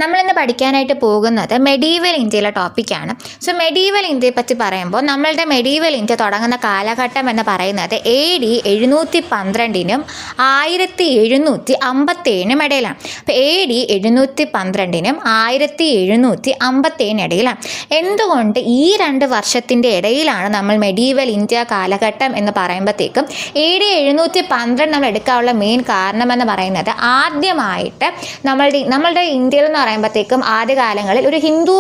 നമ്മളിന്ന് പഠിക്കാനായിട്ട് പോകുന്നത് മെഡീവൽ ഇന്ത്യയിലെ ടോപ്പിക്കാണ്. സോ മെഡീവൽ ഇന്ത്യയെ പറ്റി പറയുമ്പോൾ നമ്മളുടെ മെഡീവൽ ഇന്ത്യ തുടങ്ങുന്ന കാലഘട്ടം എന്ന് പറയുന്നത് AD 712-നും 1757-നും ഇടയിലാണ്. അപ്പോൾ AD 712-നും 1757 ഇടയിലാണ്. എന്തുകൊണ്ട് ഈ രണ്ട് വർഷത്തിൻ്റെ ഇടയിലാണ് നമ്മൾ മെഡീവൽ ഇന്ത്യ കാലഘട്ടം എന്ന് പറയുമ്പോഴത്തേക്കും AD 712 നമ്മൾ എടുക്കാനുള്ള മെയിൻ കാരണമെന്ന് പറയുന്നത് ആദ്യമായിട്ട് നമ്മളുടെ ഇന്ത്യയിൽ എന്ന് പറയുമ്പോഴത്തേക്കും ആദ്യകാലങ്ങളിൽ ഒരു ഹിന്ദു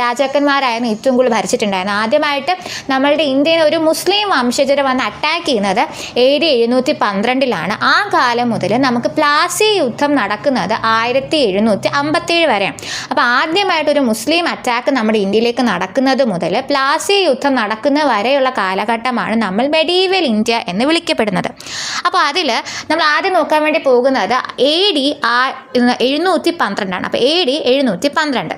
രാജാക്കന്മാരായിരുന്നു ഏറ്റവും കൂടുതൽ ഭരിച്ചിട്ടുണ്ടായിരുന്നു. ആദ്യമായിട്ട് നമ്മളുടെ ഇന്ത്യയിൽ ഒരു മുസ്ലിം വംശജർ വന്ന് അറ്റാക്ക് ചെയ്യുന്നത് AD 712-ലാണ്. ആ കാലം മുതൽ നമുക്ക് പ്ലാസി യുദ്ധം നടക്കുന്നത് 1757 വരെയാണ്. അപ്പോൾ ആദ്യമായിട്ടൊരു മുസ്ലിം അറ്റാക്ക് നമ്മുടെ ഇന്ത്യയിലേക്ക് നടക്കുന്നത് മുതൽ പ്ലാസി യുദ്ധം നടക്കുന്ന വരെയുള്ള കാലഘട്ടമാണ് നമ്മൾ മെഡീവൽ ഇന്ത്യ എന്ന് വിളിക്കപ്പെടുന്നത്. അപ്പോൾ അതിൽ നമ്മൾ ആദ്യം നോക്കാൻ വേണ്ടി പോകുന്നത് AD 712 ആണ്. അപ്പോൾ AD 712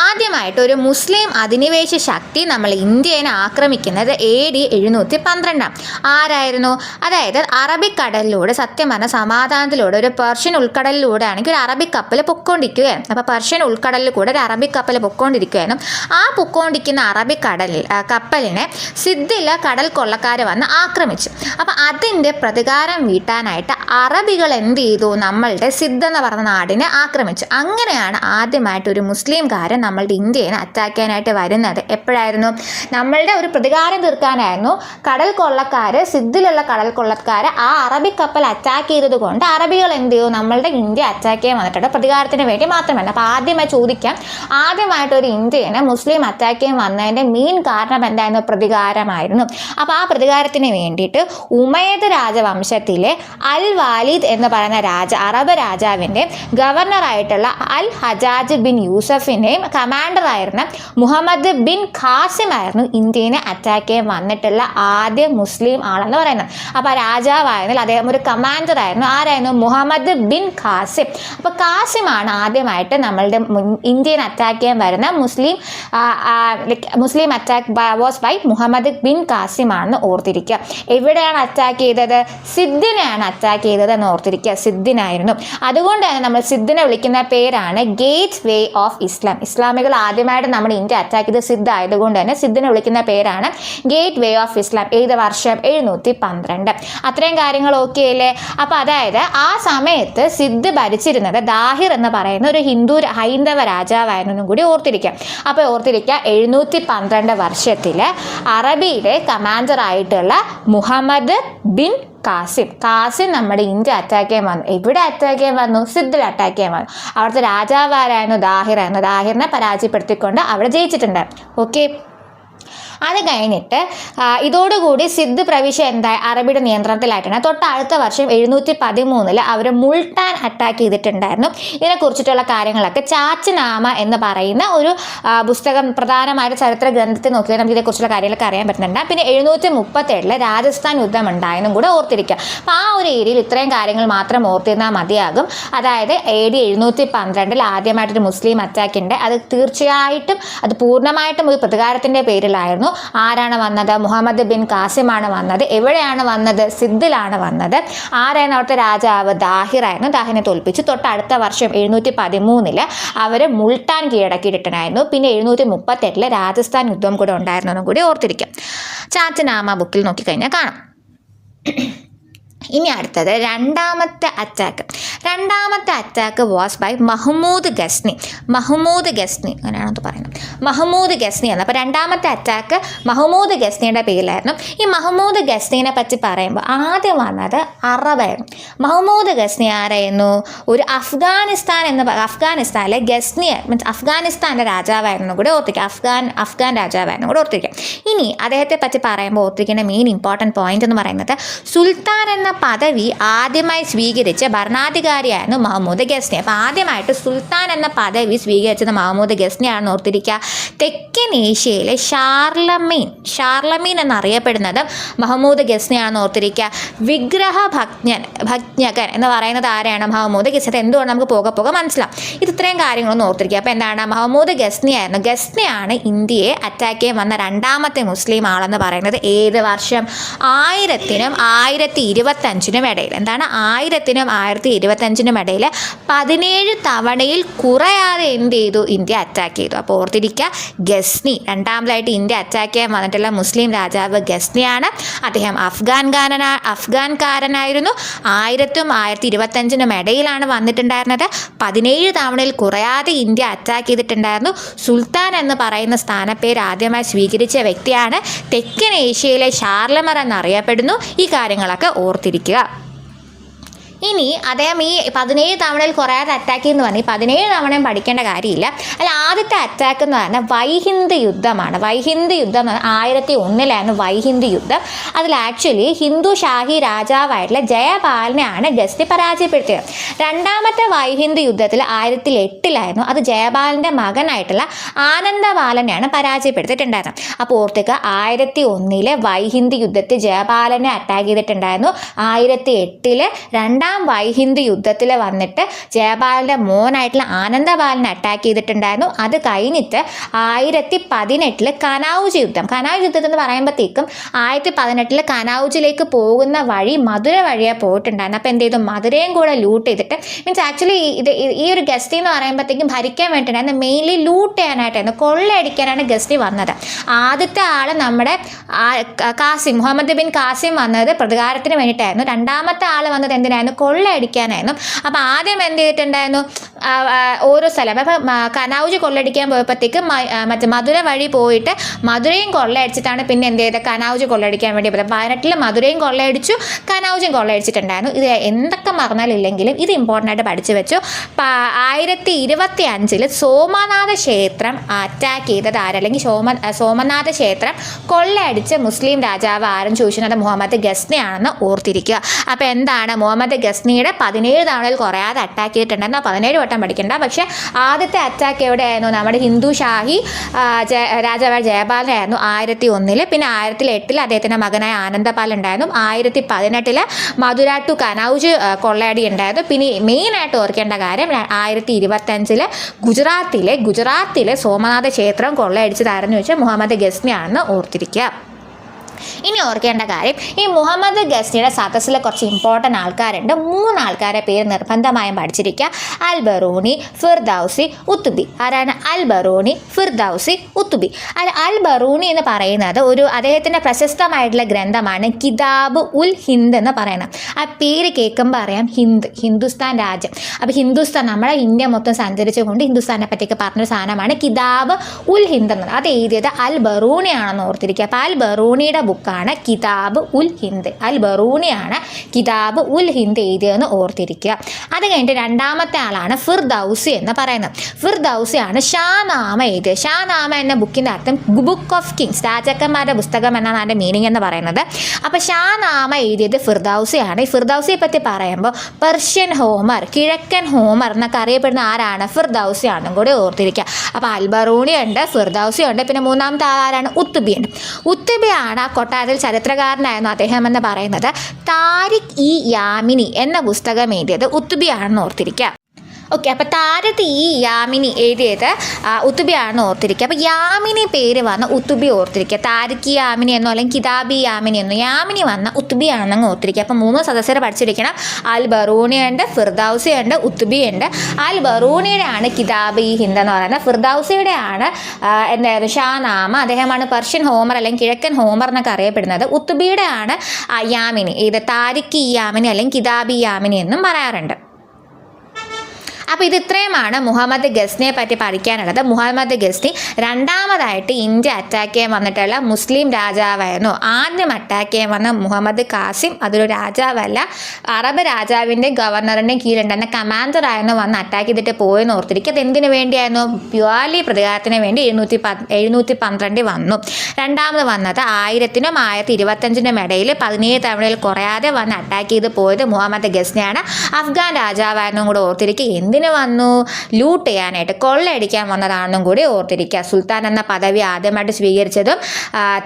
ആദ്യമായിട്ട് ഒരു മുസ്ലിം അധിനിവേശ ശക്തി നമ്മൾ ഇന്ത്യയെ ആക്രമിക്കുന്നത് AD 712. ആരായിരുന്നു? അതായത് അറബിക്കടലിലൂടെ സത്യം പറഞ്ഞ സമാധാനത്തിലൂടെ ഒരു പെർഷ്യൻ ഉൾക്കടലിലൂടെ ആണെങ്കിൽ ഒരു അറബിക് കപ്പൽ പൊക്കോണ്ടിരിക്കുകയാണ്. അപ്പോൾ പെർഷ്യൻ ഉൾക്കടലിൽ കൂടെ ഒരു അറബിക് കപ്പൽ പൊക്കോണ്ടിരിക്കുകയായിരുന്നു. ആ പൊക്കോണ്ടിരിക്കുന്ന കപ്പലിനെ സിദ്ധിലെ കടൽ കൊള്ളക്കാർ വന്ന് ആക്രമിച്ചു. അപ്പോൾ അതിൻ്റെ പ്രതികാരം വീട്ടാനായിട്ട് അറബികൾ എന്ത് ചെയ്തു? നമ്മളുടെ സിദ്ധ് എന്ന് പറഞ്ഞ നാടിനെ ആക്രമിച്ചു. അങ്ങനെയാണ് ആദ്യമായിട്ട് ഒരു മുസ്ലിംകാരൻ നമ്മളുടെ ഇന്ത്യയെ അറ്റാക്ക് ചെയ്യാനായിട്ട് വരുന്നത്. എപ്പോഴായിരുന്നു? നമ്മളുടെ ഒരു പ്രതികാരം തീർക്കാനായിരുന്നു. സിദ്ധിലുള്ള കടൽ കൊള്ളക്കാരെ ആ അറബിക് കപ്പൽ അറ്റാക്ക് ചെയ്തത് കൊണ്ട് അറബികൾ എന്ത് ചെയ്തു? നമ്മളുടെ ഇന്ത്യ അറ്റാക്ക് ചെയ്യാൻ വന്നിട്ടുണ്ട്, പ്രതികാരത്തിന് വേണ്ടി മാത്രമല്ല. അപ്പോൾ ആദ്യമായിട്ട് ഒരു ഇന്ത്യനെ മുസ്ലിം അറ്റാക്ക് ചെയ്യാൻ വന്നതിൻ്റെ മെയിൻ കാരണം എന്തായിരുന്നു? പ്രതികാരമായിരുന്നു. അപ്പോൾ ആ പ്രതികാരത്തിന് വേണ്ടിയിട്ട് ഉമയ്യദ് രാജവംശത്തിലെ അൽ വാലിദ് എന്ന് പറയുന്ന അറബ് രാജാവിൻ്റെ ഗവർണറായിട്ടുള്ള അൽ ഹജാജ് ബിൻ യൂസഫിനെയും കമാൻഡറായിരുന്ന മുഹമ്മദ് ബിൻ ഖാസിം ആയിരുന്നു ഇന്ത്യനെ അറ്റാക്ക് ചെയ്യാൻ വന്നിട്ടുള്ള ആദ്യ മുസ്ലിം ആളെന്ന് പറയുന്നത്. അപ്പോൾ രാജാവായിരുന്നാൽ അദ്ദേഹം ഒരു കമാൻഡർ ആയിരുന്നു. ആരായിരുന്നു? മുഹമ്മദ് ബിൻ ഖാസിം. അപ്പോൾ ഖാസിമാണ് ആദ്യമായിട്ട് നമ്മളുടെ ഇന്ത്യനെ അറ്റാക്ക് ചെയ്യാൻ വരുന്ന Muslim attack was by Muhammad bin Qasim ആണെന്ന് ഓർത്തിരിക്കുക. എവിടെയാണ് അറ്റാക്ക് ചെയ്തത്? സിദ്ധിനെയാണ് അറ്റാക്ക് ചെയ്തത് എന്ന് ഓർത്തിരിക്കുക. സിദ്ധിനായിരുന്നു. അതുകൊണ്ട് തന്നെ നമ്മൾ സിദ്ധിനെ വിളിക്കുന്ന പേരാണ് ഗേറ്റ് വേ ഓഫ് ഇസ്ലാം. ഇസ്ലാമികൾ ആദ്യമായിട്ട് നമ്മുടെ ഇന്ത്യ അറ്റാക്ക് ചെയ്ത് സിദ്ധ് ആയതുകൊണ്ട് തന്നെ സിദ്ധിനെ വിളിക്കുന്ന പേരാണ് ഗേറ്റ് വേ ഓഫ് ഇസ്ലാം. ഏത് വർഷം? 712. അത്രയും കാര്യങ്ങൾ ഓക്കെ അല്ലേ? അപ്പോൾ അതായത് ആ സമയത്ത് സിദ്ധ് ഭരിച്ചിരുന്നത് ദാഹിർ എന്ന് പറയുന്ന ഒരു ഹൈന്ദവ രാജാവായിരുന്നു കൂടി ഓർത്തിരിക്കാം. അപ്പോൾ ഓർത്തിരിക്കുക, 712 വർഷത്തിൽ അറബിയിലെ കമാൻഡർ ആയിട്ടുള്ള മുഹമ്മദ് ബിൻ ഖാസിം നമ്മുടെ ഇന്ത്യ അറ്റാക്ക് ചെയ്യാൻ വന്നു. എവിടെ അറ്റാക്ക് ചെയ്യാൻ വന്നു? സിദ്ധിൽ അറ്റാക്ക് ചെയ്യാൻ വന്നു. അവിടുത്തെ രാജാവാരായിരുന്നു? ദാഹിറിനെ പരാജയപ്പെടുത്തിക്കൊണ്ട് അവിടെ ജയിച്ചിട്ടുണ്ടായിരുന്നു. ഓക്കെ, അത് കഴിഞ്ഞിട്ട് ഇതോടുകൂടി സിദ്ധ് പ്രവിശ്യ എന്തായി? അറബിയുടെ നിയന്ത്രണത്തിലായിട്ടാണ്. അടുത്ത വർഷം 713 അവർ മുൾട്ടാൻ അറ്റാക്ക് ചെയ്തിട്ടുണ്ടായിരുന്നു. ഇതിനെക്കുറിച്ചിട്ടുള്ള കാര്യങ്ങളൊക്കെ ചാച്ചനാമ എന്ന് പറയുന്ന ഒരു പുസ്തകം, പ്രധാനമായിട്ട് ചരിത്ര ഗ്രന്ഥത്തിൽ നോക്കിയാൽ നമുക്ക് ഇതേക്കുറിച്ചുള്ള കാര്യങ്ങളൊക്കെ അറിയാൻ പറ്റുന്നുണ്ട്. പിന്നെ 737 രാജസ്ഥാൻ യുദ്ധം ഉണ്ടായെന്നും കൂടെ ഓർത്തിരിക്കുക. അപ്പോൾ ആ ഒരു ഏരിയയിൽ ഇത്രയും കാര്യങ്ങൾ മാത്രം ഓർത്തിരുന്നാൽ മതിയാകും. അതായത് AD 712 ആദ്യമായിട്ടൊരു മുസ്ലിം അറ്റാക്ക് ഉണ്ട്. അത് തീർച്ചയായിട്ടും അത് പൂർണ്ണമായിട്ടും ഒരു പ്രതികാരത്തിൻ്റെ പേരിലായിരുന്നു. ആരാണ് വന്നത്? മുഹമ്മദ് ബിൻ ഖാസിമാണ് വന്നത്. എവിടെയാണ് വന്നത്? സിദ്ധിലാണ് വന്നത്. ആരായിരുന്നു അവിടുത്തെ രാജാവ്? ദാഹിറായിരുന്നു. ദാഹിറിനെ തോൽപ്പിച്ചു. അടുത്ത വർഷം 713 അവർ മുൾട്ടാൻ കീഴടക്കിയിട്ടുണ്ടായിരുന്നു. പിന്നെ 738 രാജസ്ഥാൻ യുദ്ധം കൂടെ ഉണ്ടായിരുന്നെന്നും കൂടി ഓർത്തിരിക്കും. ചാച്ചനാമ ബുക്കിൽ നോക്കിക്കഴിഞ്ഞാൽ കാണാം. ഇനി അടുത്തത് രണ്ടാമത്തെ attack was by Mahmud Ghazni. അങ്ങനെയാണെന്ന് പറയുന്നത്. മഹ്മൂദ് ഗസ്നി എന്ന്. അപ്പോൾ രണ്ടാമത്തെ അറ്റാക്ക് മഹ്മൂദ് ഗസ്നിയുടെ പേരിലായിരുന്നു. ഈ മഹ്മൂദ് ഗസ്നിനെ പറ്റി പറയുമ്പോൾ ആദ്യം വന്നത് അറബായിരുന്നു. മഹ്മൂദ് ഗസ്നി ആരായിരുന്നു? ഒരു അഫ്ഗാനിസ്ഥാനിലെ ഗസ്നി മീൻസ് അഫ്ഗാനിസ്ഥാൻ്റെ രാജാവായിരുന്നു കൂടെ ഓർത്തിരിക്കുക. അഫ്ഗാൻ രാജാവായിരുന്നു കൂടെ ഓർത്തിരിക്കുക. ഇനി അദ്ദേഹത്തെ പറ്റി പറയുമ്പോൾ ഓർത്തിരിക്കേണ്ട മെയിൻ ഇമ്പോർട്ടൻറ്റ് പോയിന്റ് എന്ന് പറയുന്നത് സുൽത്താൻ എന്ന പദവി ആദ്യമായി സ്വീകരിച്ച ഭരണാധികാരിയായിരുന്നു മഹ്മൂദ് ഗസ്നി. അപ്പോൾ ആദ്യമായിട്ട് സുൽത്താൻ എന്ന പദവി സ്വീകരിച്ചത് മഹ്മൂദ് ഗസ്നിയാണെന്ന് ഓർത്തിരിക്കുക. തെക്കൻ ഏഷ്യയിലെ ഷാർലമീൻ എന്നറിയപ്പെടുന്നത് മഹ്മൂദ് ഗസ്നിയാണെന്ന് ഓർത്തിരിക്കുക. ഭജ്ഞകൻ എന്ന് പറയുന്നത് ആരെയാണ്? മഹ്മൂദ് ഗസ്നി. എന്തുകൊണ്ട് നമുക്ക് പോകെ മനസ്സിലാവും. ഇത് ഇത്രയും കാര്യങ്ങളൊന്നും ഓർത്തിരിക്കുക. അപ്പോൾ എന്താണ്? മഹ്മൂദ് ഗസ്നിയായിരുന്നു. ഗസ്നിയാണ് ഇന്ത്യയെ അറ്റാക്ക് ചെയ്യാൻ വന്ന രണ്ടാമത്തെ മുസ്ലിം ആളെന്ന് പറയുന്നത്. ഏത് വർഷം? 1000-നും 2025 ഇടയിൽ. എന്താണ് 1000-നും 1025 ഇടയിൽ 17 തവണയിൽ കുറയാതെ എന്ത് ചെയ്തു? ഇന്ത്യ അറ്റാക്ക് ചെയ്തു. അപ്പോൾ ഓർത്തിരിക്കുക, ഗസ്നി രണ്ടാമതായിട്ട് ഇന്ത്യ അറ്റാക്ക് ചെയ്യാൻ വന്നിട്ടുള്ള മുസ്ലിം രാജാവ് ഗസ്നിയാണ്. അദ്ദേഹം അഫ്ഗാൻകാരനായിരുന്നു. 1000-നും 1025 ഇടയിലാണ് വന്നിട്ടുണ്ടായിരുന്നത്. 17 തവണയിൽ കുറയാതെ ഇന്ത്യ അറ്റാക്ക് ചെയ്തിട്ടുണ്ടായിരുന്നു. സുൽത്താൻ എന്ന് പറയുന്ന സ്ഥാനപ്പേര് ആദ്യമായി സ്വീകരിച്ച വ്യക്തിയാണ്. തെക്കൻ ഏഷ്യയിലെ ഷാർലമർ എന്നറിയപ്പെടുന്നു. ഈ കാര്യങ്ങളൊക്കെ ഓർത്തിരിക്കുക. ഇനി അദ്ദേഹം ഈ 17 തവണയിൽ കുറയാതെ അറ്റാക്ക് എന്ന് പറഞ്ഞ് 17 തവണയും പഠിക്കേണ്ട കാര്യമില്ല. അല്ല, ആദ്യത്തെ അറ്റാക്ക് എന്ന് പറഞ്ഞാൽ വൈഹിന്ദ് യുദ്ധമാണ്. വൈഹിന്ദ് യുദ്ധം 1001 വൈഹിന്ദ് യുദ്ധം. അതിൽ ആക്ച്വലി ഹിന്ദു ഷാഹി രാജാവായിട്ടുള്ള ജയപാലനെയാണ് ഗസ്നി പരാജയപ്പെടുത്തിയത്. രണ്ടാമത്തെ വൈഹിന്ദ് യുദ്ധത്തിൽ 1008 അത് ജയപാലൻ്റെ മകനായിട്ടുള്ള ആനന്ദപാലനെയാണ് പരാജയപ്പെടുത്തിയിട്ടുണ്ടായിരുന്നത്. അപ്പോൾ ഓർത്തുക, 1001 വൈഹിന്ദ് യുദ്ധത്തിൽ ജയപാലനെ അറ്റാക്ക് ചെയ്തിട്ടുണ്ടായിരുന്നു. 1008 രണ്ടാം വൈഹിന്ദ് യുദ്ധത്തിൽ വന്നിട്ട് ജയപാലൻ്റെ മോനായിട്ടുള്ള ആനന്ദപാലനെ അറ്റാക്ക് ചെയ്തിട്ടുണ്ടായിരുന്നു. അത് കഴിഞ്ഞിട്ട് 1018 കനൗജ് യുദ്ധം. കനൗജ് യുദ്ധം എന്ന് പറയുമ്പോഴത്തേക്കും 1018 കനൗജിലേക്ക് പോകുന്ന വഴി മധുര വഴിയാണ് പോയിട്ടുണ്ടായിരുന്നു. അപ്പോൾ എന്ത് ചെയ്തു? മധുരയും കൂടെ ലൂട്ട് ചെയ്തിട്ട്, മീൻസ് ആക്ച്വലി ഈ ഒരു ഗസ്നി എന്ന് പറയുമ്പോഴത്തേക്കും ഭരിക്കാൻ വേണ്ടിയിട്ടായിരുന്നു, മെയിൻലി ലൂട്ട് ചെയ്യാനായിട്ടായിരുന്നു, കൊള്ളയടിക്കാനാണ് ഗസ്നി വന്നത്. ആദ്യത്തെ ആൾ നമ്മുടെ മുഹമ്മദ് ബിൻ കാസിം വന്നത് പ്രതികാരത്തിന് വേണ്ടിയിട്ടായിരുന്നു. രണ്ടാമത്തെ ആൾ വന്നത് എന്തിനായിരുന്നു? കൊള്ളയടിക്കാനായിരുന്നു. അപ്പോൾ ആദ്യം എന്ത് ചെയ്തിട്ടുണ്ടായിരുന്നു? ഓരോ സ്ഥലം, അപ്പം കനൗജ് കൊള്ളയടിക്കാൻ പോയപ്പോഴത്തേക്ക് മറ്റേ മധുര വഴി പോയിട്ട് മധുരയും കൊള്ളയടിച്ചിട്ടാണ് പിന്നെ എന്ത് ചെയ്തത്? കനൗജ് കൊള്ളയടിക്കാൻ വേണ്ടി പോയത്. 18 മധുരയും കൊള്ളയടിച്ചു, കനൗജും കൊള്ളയടിച്ചിട്ടുണ്ടായിരുന്നു. ഇത് എന്തൊക്കെ മറന്നാലില്ലെങ്കിലും ഇത് ഇമ്പോർട്ടൻ്റ് ആയിട്ട് പഠിച്ചു വെച്ചു. 1025 സോമനാഥ ക്ഷേത്രം അറ്റാക്ക് ചെയ്തത് ആരല്ലെങ്കിൽ സോമനാഥ ക്ഷേത്രം കൊള്ളയടിച്ച മുസ്ലിം രാജാവ് ആരെന്ന് ചോദിക്കുന്നത് മുഹമ്മദ് ഗസ്നിയാണെന്ന് ഓർത്തിരിക്കുക. അപ്പോൾ എന്താണ്? മുഹമ്മദ് ഗസ്നിയുടെ 17 തവണയിൽ കുറയാതെ അറ്റാക്ക് ചെയ്തിട്ടുണ്ടായിരുന്നു. 17 വട്ടം പഠിക്കേണ്ട. പക്ഷേ ആദ്യത്തെ അറ്റാക്ക് എവിടെയായിരുന്നു? നമ്മുടെ ഹിന്ദു ഷാഹി രാജാവായ ജയപാലനായിരുന്നു 1001. പിന്നെ 1008 അദ്ദേഹത്തിൻ്റെ മകനായ ആനന്ദപാൽ ഉണ്ടായിരുന്നു. 1018 മധുര ടു കനൗജ് കൊള്ളയടി ഉണ്ടായിരുന്നു. പിന്നെ മെയിനായിട്ട് ഓർക്കേണ്ട കാര്യം 1025 ഗുജറാത്തിലെ സോമനാഥ ക്ഷേത്രം കൊള്ളയടിച്ചതാരെന്ന് വെച്ചാൽ മുഹമ്മദ് ഗസ്നിയാണെന്ന് ഓർത്തിരിക്കുക. ഇനി ഓർക്കേണ്ട കാര്യം, ഈ മുഹമ്മദ് ഗസ്നിയുടെ സദസ്സിൽ കുറച്ച് ഇമ്പോർട്ടൻ്റ് ആൾക്കാരുണ്ട്. 3 ആൾക്കാരെ പേര് നിർബന്ധമായും പഠിച്ചിരിക്കുക. അൽ ബറൂനി, ഫിർദൗസി, ഉത്തുബി. ആരാണ്? അൽ ബറൂനി, ഫിർദൗസി, ഉത്തുബി. അൽ ബറൂനി എന്ന് പറയുന്നത് അദ്ദേഹത്തിൻ്റെ പ്രശസ്തമായിട്ടുള്ള ഗ്രന്ഥമാണ് കിതാബ് ഉൽ ഹിന്ദ് എന്ന് പറയുന്നത്. ആ പേര് കേൾക്കുമ്പോൾ അറിയാം, ഹിന്ദുസ്ഥാൻ രാജ്യം. അപ്പോൾ ഹിന്ദുസ്ഥാൻ, നമ്മുടെ ഇന്ത്യ മൊത്തം സഞ്ചരിച്ചുകൊണ്ട് ഹിന്ദുസ്ഥാനെ പറ്റിയൊക്കെ പറഞ്ഞൊരു സാധനമാണ് കിതാബ് ഉൽ ഹിന്ദ് എന്നത്. അത് എഴുതിയത് അൽ ബറൂണിയാണെന്ന് ഓർത്തിരിക്കുക. അപ്പോൾ അൽ ബറൂണിയുടെ ബുക്കാണ് കിതാബ് ഉൽ ഹിന്ദ്. അൽ ബറൂണിയാണ് കിതാബ് ഉൽ ഹിന്ദ് എഴുതിയതെന്ന് ഓർത്തിരിക്കുക. അത് കഴിഞ്ഞിട്ട് രണ്ടാമത്തെ ആളാണ് ഫിർദൗസി എന്ന് പറയുന്നത്. ഫിർദൗസിയാണ് ഷാനാമ എഴുതിയത്. ഷാനാമ എന്ന ബുക്കിൻ്റെ അർത്ഥം ബുക്ക് ഓഫ് കിങ്സ്, രാജാക്കന്മാരുടെ പുസ്തകം എന്നാണ് അതിൻ്റെ മീനിങ് എന്ന് പറയുന്നത്. അപ്പോൾ ഷാനാമ എഴുതിയത് ഫിർദൗസിയാണ്. ഈ ഫിർദൗസിയെ പറ്റി പറയുമ്പോൾ പെർഷ്യൻ ഹോമർ, കിഴക്കൻ ഹോമർ എന്നൊക്കെ അറിയപ്പെടുന്ന ആരാണ്? ഫിർദൗസിയാണെന്നും കൂടി ഓർത്തിരിക്കുക. അപ്പോൾ അൽ ബറൂണി ഉണ്ട്, ഫിർദൗസി ഉണ്ട്, പിന്നെ മൂന്നാമത്തെ ആരാണ്? ഉത്തുബിയുണ്ട്. ഉത്തുബിയാണ് കൊട്ടാരത്തിൽ ചരിത്രകാരനായിരുന്നു അദ്ദേഹം എന്ന് പറയുന്നത്. താരിഖ് ഇ യാമിനി എന്ന പുസ്തകം എഴുതിയത് ഉത്തുബിയാണെന്ന് ഓർത്തിരിക്കുക. ഓക്കെ, അപ്പോൾ താരത്ത് ഈ യാമിനി എഴുതിയത് ഉത്തുബിയാണെന്ന് ഓർത്തിരിക്കുക. അപ്പോൾ യാമിനി പേര് വന്ന ഉത്തുബി ഓർത്തിരിക്കുക. താരിഖി യാമിനി എന്നോ അല്ലെങ്കിൽ കിതാബി യാമിനി എന്നോ യാമിനി വന്ന ഉത്തുബിയാണെന്ന് ഓർത്തിരിക്കുക. അപ്പോൾ 3 സദസ്യരെ പഠിച്ചിരിക്കണം. അൽ ബറൂണി ഉണ്ട്, ഫിർദൗസി ഉണ്ട്, ഉത്തുബി ഉണ്ട്. അൽ ബറൂണിയുടെ ആണ് കിതാബ് ഈ ഹിന്ദ് എന്ന് പറയുന്നത്. ഫിർദൗസിയുടെ ആണ് എന്തായിരുന്നു? ഷാനാമ. അദ്ദേഹമാണ് പെർഷ്യൻ ഹോമർ അല്ലെങ്കിൽ കിഴക്കൻ ഹോമർ എന്നൊക്കെ അറിയപ്പെടുന്നത്. ഉത്തുബിയുടെ ആണ് യാമിനി. ഇത് താരിഖി യാമിനി അല്ലെങ്കിൽ കിതാബി യാമിനി എന്നും പറയാറുണ്ട്. അപ്പോൾ ഇത് ഇത്രയുമാണ് മുഹമ്മദ് ഗസ്നിയെ പറ്റി പഠിക്കാനുള്ളത്. മുഹമ്മദ് ഗസ്നി രണ്ടാമതായിട്ട് ഇന്ത്യ അറ്റാക്ക് ചെയ്യാൻ വന്നിട്ടുള്ള മുസ്ലിം രാജാവായിരുന്നു. ആദ്യം അറ്റാക്ക് ചെയ്യാൻ വന്ന മുഹമ്മദ് കാസിം അതൊരു രാജാവല്ല, അറബ് രാജാവിൻ്റെ ഗവർണറിൻ്റെയും കീഴിലുണ്ടെന്ന കമാൻഡറായിരുന്നു വന്ന് അറ്റാക്ക് ചെയ്തിട്ട് പോയെന്ന് ഓർത്തിരിക്കുക. അത് എന്തിനു വേണ്ടിയായിരുന്നു? പ്യുവർലി പ്രതികാരത്തിന് വേണ്ടി 712 വന്നു. രണ്ടാമത് വന്നത് 1000-നും 1025 ഇടയിൽ 17 തവണയിൽ കുറയാതെ വന്ന് അറ്റാക്ക് ചെയ്ത് പോയത് മുഹമ്മദ് ഗസ്നിയാണ്. അഫ്ഗാൻ രാജാവായിരുന്നു കൂടെ ഓർത്തിരിക്കുക. എന്തിനു വന്നു? ലൂട്ട് ചെയ്യാനായിട്ട്, കൊള്ളയടിക്കാൻ വന്നതാണെന്നും കൂടി ഓർത്തിരിക്കുക. സുൽത്താൻ എന്ന പദവി ആദ്യമായിട്ട് സ്വീകരിച്ചതും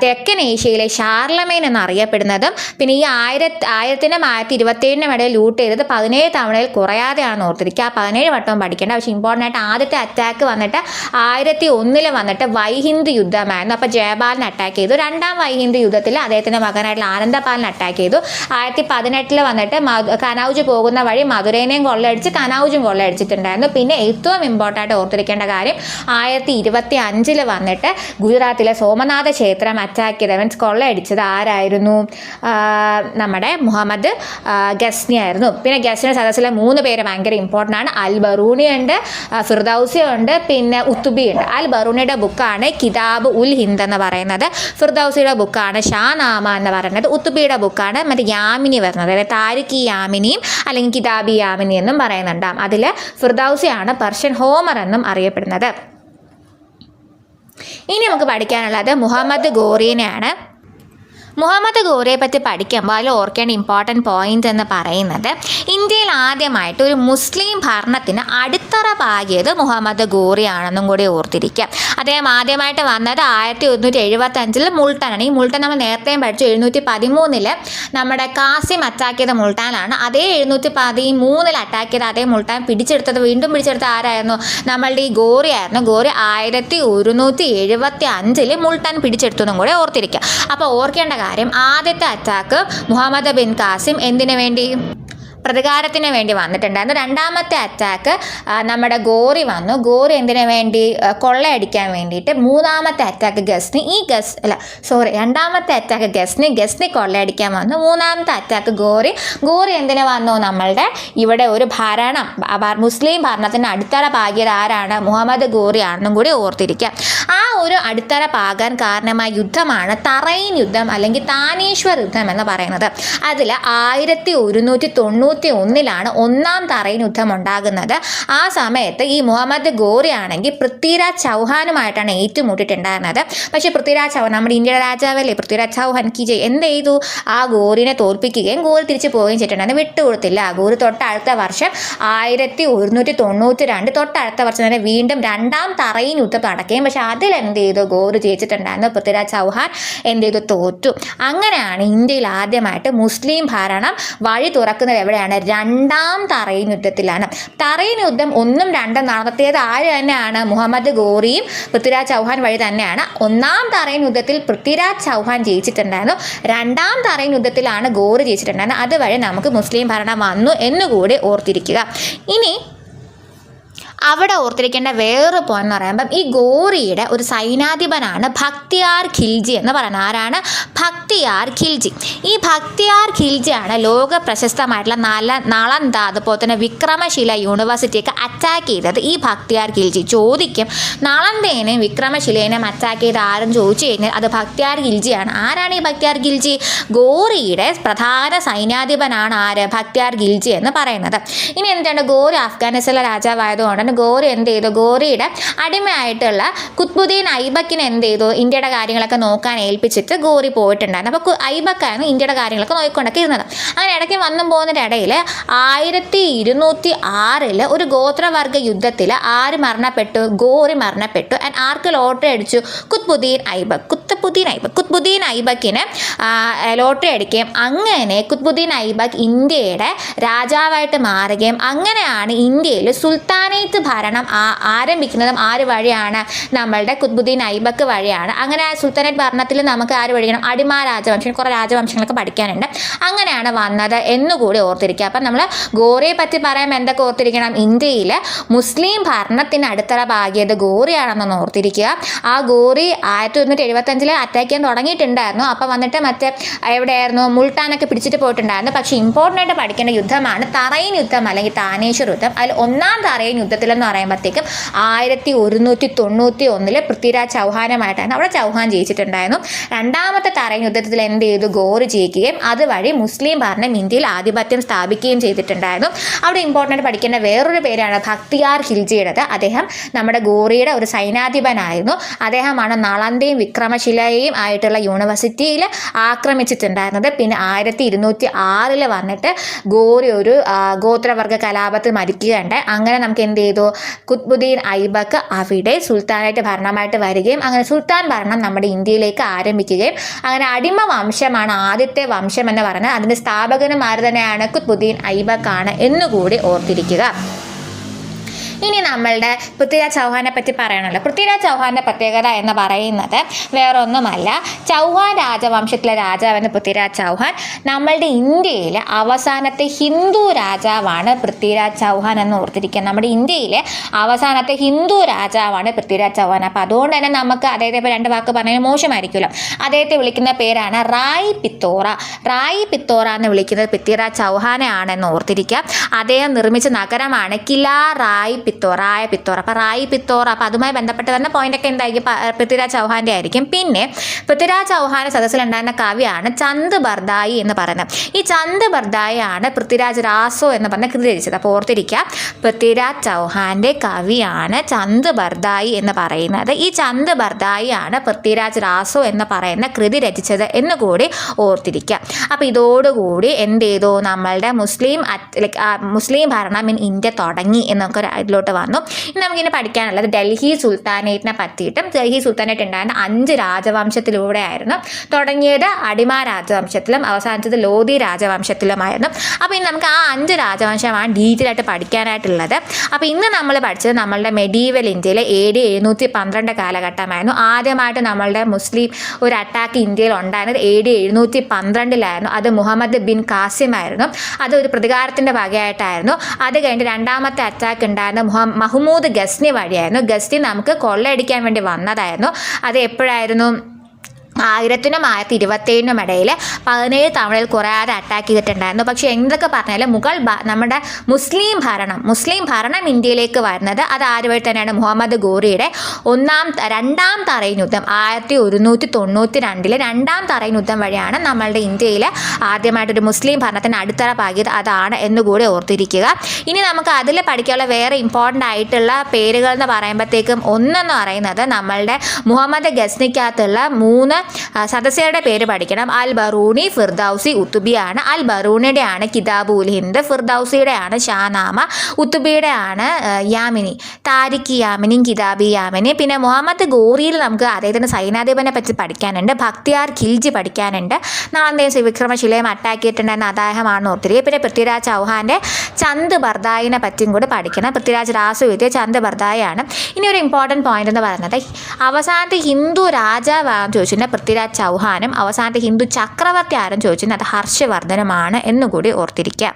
തെക്കൻ ഏഷ്യയിലെ ഷാർലമൈൻ എന്നറിയപ്പെടുന്നതും പിന്നെ ഈ 1000നും 1027നും ഇടയിൽ ലൂട്ട് ചെയ്തത് 17 തവണയിൽ കുറയാതെയാണെന്ന് ഓർത്തിരിക്കുക. 17 വട്ടവും പഠിക്കേണ്ട. പക്ഷേ ഇമ്പോർട്ടൻ്റ് ആയിട്ട് ആദ്യത്തെ അറ്റാക്ക് വന്നിട്ട് 1001 വന്നിട്ട് വൈഹിന്ദ് യുദ്ധമായിരുന്നു. അപ്പോൾ ജയപാലിനെ അറ്റാക്ക് ചെയ്തു. രണ്ടാം വൈഹിന്ദ് യുദ്ധത്തിൽ അദ്ദേഹത്തിൻ്റെ മകനായിട്ടുള്ള ആനന്ദപാലിനെ അറ്റാക്ക് ചെയ്തു. 1018 വന്നിട്ട് കനൗജ് പോകുന്ന വഴി മധുരേനെയും കൊള്ളയടിച്ച് കനൗജും കൊള്ളയടിച്ചിട്ടുണ്ടായിരുന്നു. പിന്നെ ഏറ്റവും ഇമ്പോർട്ടൻ്റ് ഓർത്തിരിക്കേണ്ട കാര്യം 1025 വന്നിട്ട് ഗുജറാത്തിലെ സോമനാഥ ക്ഷേത്രം അറ്റാക്ക് ചെയ്ത മീൻസ് കൊള്ളയടിച്ചത് ആരായിരുന്നു? നമ്മുടെ മുഹമ്മദ് ഗസ്നി ആയിരുന്നു. പിന്നെ ഗസ്നി സദസ്സിലെ 3 പേര് ഭയങ്കര ഇമ്പോർട്ടൻ്റ് ആണ്. അൽ ബറൂണി ഉണ്ട്, ഫിർദൗസി ഉണ്ട്, പിന്നെ ഉത്തുബി ഉണ്ട്. അൽ ബറൂണിയുടെ ബുക്കാണ് കിതാബ് ഉൽ ഹിന്ദ് എന്ന് പറയുന്നത്. ഫിർദൗസിയുടെ ബുക്കാണ് ഷാനാമ എന്ന് പറയുന്നത്. ഉത്തുബിയുടെ ബുക്കാണ് മറ്റേ യാമിനി വരുന്നത്, അതായത് താരിഖ് ഇ യാമിനിയും അല്ലെങ്കിൽ കിതാബി യാമിനി എന്നും പറയുന്നുണ്ടാകും. അതിൽ ഫിർദൗസിയാണ് പെർഷ്യൻ ഹോമർ എന്നും അറിയപ്പെടുന്നത്. ഇനി നമുക്ക് പഠിക്കാനുള്ളത് മുഹമ്മദ് ഗോറിനെയാണ്. മുഹമ്മദ് ഗോറിയെ പറ്റി പഠിക്കുമ്പോൾ അതിൽ ഓർക്കേണ്ട ഇമ്പോർട്ടൻറ്റ് പോയിന്റ് എന്ന് പറയുന്നത് ഇന്ത്യയിൽ ആദ്യമായിട്ട് ഒരു മുസ്ലിം ഭരണത്തിന് അടിത്തറ പാകിയത് മുഹമ്മദ് ഗോറിയാണെന്നും കൂടി ഓർത്തിരിക്കുക. അദ്ദേഹം ആദ്യമായിട്ട് വന്നത് 1175 മുൾട്ടാനാണ്. ഈ മുൾട്ടാൻ നമ്മൾ നേരത്തെയും പഠിച്ചു. 713 നമ്മുടെ കാസിം അറ്റാക്ക് ചെയ്ത മുൾട്ടാനാണ്. അതേ 713 അറ്റാക്ക് ചെയ്ത അതേ മുൾട്ടാൻ വീണ്ടും പിടിച്ചെടുത്ത ആരായിരുന്നു? നമ്മളുടെ ഈ ഗോറി ആയിരുന്നു. ഗോറി 1175 മുൾട്ടാൻ പിടിച്ചെടുത്തതും കൂടെ ഓർത്തിരിക്കുക. അപ്പോൾ ഓർക്കേണ്ട കാര്യം, ആദ്യത്തെ അറ്റാക്ക് മുഹമ്മദ് ബിൻ കാസിം എന്തിനു വേണ്ടി? പ്രതികാരത്തിന് വേണ്ടി വന്നിട്ടുണ്ടായിരുന്നു. രണ്ടാമത്തെ അറ്റാക്ക് നമ്മുടെ ഗോറി വന്നു. ഗോറി എന്തിനു വേണ്ടി? കൊള്ളയടിക്കാൻ വേണ്ടിയിട്ട്. മൂന്നാമത്തെ അറ്റാക്ക് രണ്ടാമത്തെ അറ്റാക്ക് ഗസ്നി കൊള്ളയടിക്കാൻ വന്നു. മൂന്നാമത്തെ അറ്റാക്ക് ഗോറി എന്തിനു വന്നു? നമ്മളുടെ ഇവിടെ ഒരു മുസ്ലിം ഭരണത്തിന് അടിത്തറ പാകിയത് ആരാണ്? മുഹമ്മദ് ഗോറി ആണെന്നും കൂടി ഓർത്തിരിക്കുക. ആ ഒരു അടിത്തറ പാകാൻ കാരണമായ യുദ്ധമാണ് തറൈൻ യുദ്ധം അല്ലെങ്കിൽ താനേശ്വർ യുദ്ധം എന്ന് പറയുന്നത്. അതിൽ 1191 ഒന്നാം തറൈൻ യുദ്ധം ഉണ്ടാകുന്നത്. ആ സമയത്ത് ഈ മുഹമ്മദ് ഗോറി ആണെങ്കിൽ പൃഥ്വിരാജ് ചൗഹാനുമായിട്ടാണ് ഏറ്റുമുട്ടിയിട്ടുണ്ടായിരുന്നത്. പക്ഷേ പൃഥ്വിരാജ് ചൗഹാൻ, നമ്മുടെ ഇന്ത്യയുടെ രാജാവല്ലേ പൃഥ്വിരാജ് ചൗഹാൻ എന്ത് ചെയ്തു? ആ ഗോറിനെ തോൽപ്പിക്കുകയും ഗോറി തിരിച്ചു പോവുകയും ചെയ്തിട്ടുണ്ടായിരുന്നു. വിട്ടുകൊടുത്തില്ല. ഗോറി തൊട്ടടുത്ത വർഷം 1192 തൊട്ടടുത്ത വർഷം തന്നെ വീണ്ടും രണ്ടാം തറൈൻ യുദ്ധം നടക്കുകയും, പക്ഷെ അതിൽ എന്ത് ചെയ്തു? ഗോറി ജയിച്ചിട്ടുണ്ടായിരുന്നു. പൃഥ്വിരാജ് ചൗഹാൻ എന്ത് ചെയ്തു? തോറ്റു. അങ്ങനെയാണ് ഇന്ത്യയിൽ ആദ്യമായിട്ട് മുസ്ലിം ഭരണം വഴി തുറക്കുന്നത്. എവിടെയാണ്? രണ്ടാം തറൈൻ യുദ്ധത്തിലാണ്. തറൈൻ യുദ്ധം 1ഉം 2ഉം നടത്തിയത് ആര് തന്നെയാണ്? മുഹമ്മദ് ഗോറിയും പൃഥ്വിരാജ് ചൗഹാൻ വഴി തന്നെയാണ്. ഒന്നാം തറൈൻ യുദ്ധത്തിൽ പൃഥ്വിരാജ് ചൗഹാൻ ജയിച്ചിട്ടുണ്ടായിരുന്നു. രണ്ടാം തറൈൻ യുദ്ധത്തിലാണ് ഗോറി ജയിച്ചിട്ടുണ്ടായിരുന്നത്. അതുവഴി നമുക്ക് മുസ്ലിം ഭരണം വന്നു എന്നുകൂടി ഓർത്തിരിക്കുക. ഇനി അവിടെ ഓർത്തിരിക്കേണ്ട വേറൊരു പോയിന്റ് എന്ന് പറയുമ്പം ഈ ഗോറിയുടെ ഒരു സൈനാധിപനാണ് ഭക്തിയാർ ഖിൽജി എന്ന് പറയുന്നത്. ആരാണ്? ഭക്തിയാർ ഖിൽജി. ഈ ഭക്തിയാർ ഖിൽജിയാണ് ലോക പ്രശസ്തമായിട്ടുള്ള നളന്ദ അതുപോലെ തന്നെ വിക്രമശില യൂണിവേഴ്സിറ്റിയൊക്കെ അറ്റാക്ക് ചെയ്തത്. ഈ ഭക്തിയാർ ഖിൽജി ചോദിക്കും, നളന്ദേനെയും വിക്രമശിലേനെയും അറ്റാക്ക് ചെയ്ത് ആരും ചോദിച്ചു കഴിഞ്ഞാൽ അത് ഭക്തിയാർ ഖിൽജിയാണ്. ആരാണ് ഈ ഭക്തിയാർ ഖിൽജി? ഗോറിയുടെ പ്രധാന സൈന്യാധിപനാണ് ആര്? ഭക്തിയാർ ഖിൽജി എന്ന് പറയുന്നത്. ഇനി എന്താണ്? ഗോറി അഫ്ഗാനിസ്ഥാനിലെ രാജാവായതുകൊണ്ട് ഗോറി എന്ത് ചെയ്തു? ഗോറിയുടെ അടിമയായിട്ടുള്ള കുത്ബുദ്ദീൻ ഐബക്കിനെ എന്ത് ചെയ്തു? ഇന്ത്യയുടെ കാര്യങ്ങളൊക്കെ നോക്കാൻ ഏൽപ്പിച്ചിട്ട് ഗോറി പോയിട്ടുണ്ടായിരുന്നു. അപ്പോൾ ഐബക്കായിരുന്നു ഇന്ത്യയുടെ കാര്യങ്ങളൊക്കെ നോക്കിക്കൊണ്ടൊക്കെ ഇരുന്നത്. അങ്ങനെ ഇടയ്ക്ക് വന്നും പോകുന്നതിൻ്റെ ഇടയിൽ 1206 ഒരു ഗോത്രവർഗ യുദ്ധത്തിൽ ആര് മരണപ്പെട്ടു? ഗോറി മരണപ്പെട്ടു. ആൻഡ് ആർക്ക് ലോട്ടറി അടിച്ചു? കുത്ബുദ്ദീൻ ഐബക്കിന് ലോട്ടറി അടിക്കുകയും അങ്ങനെ കുത്ബുദ്ദീൻ ഐബക്ക് ഇന്ത്യയുടെ രാജാവായിട്ട് മാറുകയും അങ്ങനെയാണ് ഇന്ത്യയിൽ സുൽത്താനേറ്റ് ഭരണം ആരംഭിക്കുന്നതും ആര് വഴിയാണ്? നമ്മളുടെ കുത്ബുദ്ദീൻ ഐബക്ക് വഴിയാണ്. അങ്ങനെ സുൽത്താനേറ്റ് ഭരണത്തിൽ നമുക്ക് ആര് വഴിക്കണം? അടിമ രാജവംശം, കുറേ രാജവംശങ്ങളൊക്കെ പഠിക്കാനുണ്ട്. അങ്ങനെയാണ് വന്നത് എന്നുകൂടി ഓർത്തിരിക്കുക. അപ്പം നമ്മൾ ഗോറിയെ പറ്റി പറയുമ്പോൾ എന്തൊക്കെ ഓർത്തിരിക്കണം? ഇന്ത്യയിൽ മുസ്ലിം ഭരണത്തിന് അടിത്തറ പാകിയത് ഗോറിയാണെന്നൊന്ന് ഓർത്തിരിക്കുക. ആ ഗോറി 1175 അറ്റാക്ക് ചെയ്യാൻ തുടങ്ങിയിട്ടുണ്ടായിരുന്നു. അപ്പം വന്നിട്ട് എവിടെയായിരുന്നു? മുൾട്ടാനൊക്കെ പിടിച്ചിട്ട് പോയിട്ടുണ്ടായിരുന്നു. പക്ഷേ ഇമ്പോർട്ടൻ്റ് ആയിട്ട് പഠിക്കേണ്ട യുദ്ധമാണ് തറൈൻ യുദ്ധം അല്ലെങ്കിൽ താനേശ്വർ യുദ്ധം. അതിൽ ഒന്നാം തറൈൻ യുദ്ധത്തിലെന്ന് പറയുമ്പോഴത്തേക്കും 1191 പൃഥ്വിരാജ് ചൗഹാനുമായിട്ടാണ്. അവിടെ ചൗഹാൻ ജയിച്ചിട്ടുണ്ടായിരുന്നു. രണ്ടാമത്തെ തറൈൻ യുദ്ധത്തിൽ എന്ത് ചെയ്തു? ഗോറി ജയിക്കുകയും അതുവഴി മുസ്ലിം ഭരണം ഇന്ത്യയിൽ ആധിപത്യം സ്ഥാപിക്കുകയും ചെയ്തിട്ടുണ്ടായിരുന്നു. അവിടെ ഇമ്പോർട്ടൻ്റ് പഠിക്കേണ്ട വേറൊരു പേരാണ് ഭക്തിയാർ ഖിൽജിയുടേത്. അദ്ദേഹം നമ്മുടെ ഗോറിയുടെ ഒരു സൈനാധിപനായിരുന്നു. അദ്ദേഹമാണ് നളന്ദയും വിക്രമശില ജില്ലയും ആയിട്ടുള്ള യൂണിവേഴ്സിറ്റിയിൽ ആക്രമിച്ചിട്ടുണ്ടായിരുന്നത്. പിന്നെ 1206 വന്നിട്ട് ഗോറി ഒരു ഗോത്രവർഗ കലാപത്തിൽ മരിക്കുകയുണ്ടായി. അങ്ങനെ നമുക്ക് എന്ത് ചെയ്തു, ഖുത്ബുദ്ദീൻ ഐബക്ക് അവിടെ സുൽത്താനായിട്ട് ഭരണമായിട്ട് വരികയും അങ്ങനെ സുൽത്താൻ ഭരണം നമ്മുടെ ഇന്ത്യയിലേക്ക് ആരംഭിക്കുകയും അങ്ങനെ അടിമ വംശമാണ് ആദ്യത്തെ വംശം എന്ന് പറഞ്ഞാൽ അതിൻ്റെ സ്ഥാപകനും ആര് തന്നെയാണ്, ഖുത്ബുദ്ദീൻ ഐബക്കാണ് എന്നുകൂടി ഓർത്തിരിക്കുക. ഇനി നമ്മളുടെ പൃഥ്വിരാജ് ചൗഹാനെ പറ്റി പറയണമല്ലോ. പൃഥ്വിരാജ് ചൗഹാൻ്റെ പ്രത്യേകത എന്ന് പറയുന്നത് വേറൊന്നുമല്ല, ചൗഹാൻ രാജവംശത്തിലെ രാജാവെന്ന് പൃഥ്വിരാജ് ചൗഹാൻ. നമ്മളുടെ ഇന്ത്യയിലെ അവസാനത്തെ ഹിന്ദു രാജാവാണ് പൃഥ്വിരാജ് ചൗഹാൻ എന്ന് ഓർത്തിരിക്കുക. നമ്മുടെ ഇന്ത്യയിലെ അവസാനത്തെ ഹിന്ദു രാജാവാണ് പൃഥ്വിരാജ് ചൗഹാൻ. അപ്പോൾ അതുകൊണ്ട് തന്നെ നമുക്ക് അദ്ദേഹത്തെ ഇപ്പോൾ 2 വാക്ക് പറഞ്ഞാൽ മോശമായിരിക്കുമല്ലോ. അദ്ദേഹത്തെ വിളിക്കുന്ന പേരാണ് റായ് പിത്തോറ. റായ് പിത്തോറ എന്ന് വിളിക്കുന്നത് പൃഥ്വിരാജ് ചൗഹാനെ ആണെന്ന് ഓർത്തിരിക്കുക. അദ്ദേഹം നിർമ്മിച്ച നഗരമാണ് കിലാ റായ് റായ പിത്തോറ. അപ്പോൾ റായ് പിത്തോറ, അപ്പോൾ അതുമായി ബന്ധപ്പെട്ട് വരുന്ന പോയിന്റൊക്കെ എന്തായിരിക്കും, പൃഥ്വിരാജ് ചൗഹാൻ്റെ ആയിരിക്കും. പിന്നെ പൃഥ്വിരാജ് ചൗഹാൻ്റെ സദസ്സിലുണ്ടായിരുന്ന കവിയാണ് ചന്ദ് ബർദായി എന്ന് പറയുന്നത്. ഈ ചന്ദ് ബർദായി ആണ് പൃഥ്വിരാജ് രാസോ എന്ന് പറഞ്ഞ കൃതി രചിച്ചത്. അപ്പോൾ ഓർത്തിരിക്കുക, പൃഥ്വിരാജ് ചൗഹാൻ്റെ കവിയാണ് ചന്ദ് ബർദായി എന്ന് പറയുന്നത്. ഈ ചന്ദ് ബർദായി ആണ് പൃഥ്വിരാജ് രാസോ എന്ന് പറയുന്ന കൃതി രചിച്ചത് എന്നുകൂടി ഓർത്തിരിക്കുക. അപ്പോൾ ഇതോടുകൂടി എന്ത് ചെയ്തു, നമ്മളുടെ മുസ്ലിം ഭരണം ഇൻ ഇന്ത്യ തുടങ്ങി എന്നൊക്കെ ഇതിലോട്ട് വന്നു. ഇനി നമുക്കിനി പഠിക്കാനുള്ളത് ഡൽഹി സുൽത്താനേറ്റിനെ പറ്റിയിട്ടും. ഡൽഹി സുൽത്താനേറ്റ് ഉണ്ടായിരുന്ന 5 രാജവംശത്തിലൂടെ ആയിരുന്നു. തുടങ്ങിയത് അടിമ രാജവംശത്തിലും അവസാനിച്ചത് ലോധി രാജവംശത്തിലുമായിരുന്നു. അപ്പോൾ ഇനി നമുക്ക് ആ 5 രാജവംശമാണ് ഡീറ്റെയിൽ ആയിട്ട് പഠിക്കാനായിട്ടുള്ളത്. അപ്പോൾ ഇന്ന് നമ്മൾ പഠിച്ചത് നമ്മളുടെ മെഡീവൽ ഇന്ത്യയിലെ AD 712 കാലഘട്ടമായിരുന്നു. ആദ്യമായിട്ട് നമ്മളുടെ മുസ്ലിം ഒരു അറ്റാക്ക് ഇന്ത്യയിൽ ഉണ്ടായിരുന്നത് AD 712 അത് മുഹമ്മദ് ബിൻ കാസിം ആയിരുന്നു. അത് ഒരു പ്രതികാരത്തിൻ്റെ ഭാഗമായിട്ടായിരുന്നു. അത് കഴിഞ്ഞ് രണ്ടാമത്തെ അറ്റാക്ക് ഉണ്ടായിരുന്ന മഹ്മൂദ് ഗസ്നി വഴിയായിരുന്നു. ഗസ്നി നമുക്ക് കൊള്ളയടിക്കാൻ വേണ്ടി വന്നതായിരുന്നു. അത് എപ്പോഴായിരുന്നു, 1000-നും 1027-നും ഇടയിൽ 17 തവണയിൽ കുറയാതെ അറ്റാക്ക് ചെയ്തിട്ടുണ്ടായിരുന്നു. പക്ഷേ എന്തൊക്കെ പറഞ്ഞാലും നമ്മുടെ മുസ്ലിം ഭരണം ഇന്ത്യയിലേക്ക് വരുന്നത് അത് ആര് വഴി തന്നെയാണ്, മുഹമ്മദ് ഗോറിയുടെ 2ാം തറൈൻ യുദ്ധം 1192 2ാം തറൈൻ യുദ്ധം വഴിയാണ് നമ്മളുടെ ഇന്ത്യയിൽ ആദ്യമായിട്ടൊരു മുസ്ലിം ഭരണത്തിന് അടിത്തറ പാകിയത്. അതാണ് എന്നുകൂടി ഓർത്തിരിക്കുക. ഇനി നമുക്ക് അതിൽ പഠിക്കാനുള്ള വേറെ ഇമ്പോർട്ടൻ്റ് ആയിട്ടുള്ള പേരുകൾ എന്ന് പറയുമ്പോഴത്തേക്കും ഒന്നെന്ന് പറയുന്നത് നമ്മളുടെ മുഹമ്മദ് ഗസ്നിക്കകത്തുള്ള 3 സദസ്യരുടെ പേര് പഠിക്കണം. അൽ ബറൂണി, ഫിർദൌസി, ഉത്തുബിയാണ്. അൽ ബറൂണിയുടെ ആണ് കിതാബുൽ ഹിന്ദ്, ഫിർദൌസിയുടെ ആണ് ഷാനാമ, ഉത്തുബിയുടെ ആണ് യാമിനി, താരിഖ് യാമിനി, കിതാബി യാമിനി. പിന്നെ മുഹമ്മദ് ഗോറിയിൽ നമുക്ക് അദ്ദേഹത്തിൻ്റെ സൈനാധിപനെ പറ്റി പഠിക്കാനുണ്ട്. ബക്തിയാർ ഖിൽജി പഠിക്കാനുണ്ട്. നാളെയും വിക്രമശിലയും അറ്റാക്ക് ചെയ്തിട്ടുണ്ടായിരുന്ന അദ്ദേഹമാണെന്ന് ഓർത്തിരിക്കുക. പിന്നെ പൃഥ്വിരാജ് ചൗഹാൻ്റെ ചന്ദ് ബർദായിനെ പറ്റിയും കൂടി പഠിക്കണം. പൃഥ്വിരാജ് രാസു എഴുതിയ ചന്ദ് ബർദായാണ്. ഇനി ഒരു ഇമ്പോർട്ടൻറ്റ് പോയിന്റ് എന്ന് പറയുന്നത് അവസാനത്തെ ഹിന്ദു രാജാവാണെന്ന് ചോദിച്ചിട്ടുണ്ടെങ്കിൽ പൃഥ്വിരാജ് ചൗഹാനും അവസാനത്തെ ഹിന്ദു ചക്രവർത്തി ആരും ചോദിച്ചിട്ടുണ്ടെങ്കിൽ അത് ഹർഷവർദ്ധനുമാണ് എന്നുകൂടി ഓർത്തിരിക്കുക.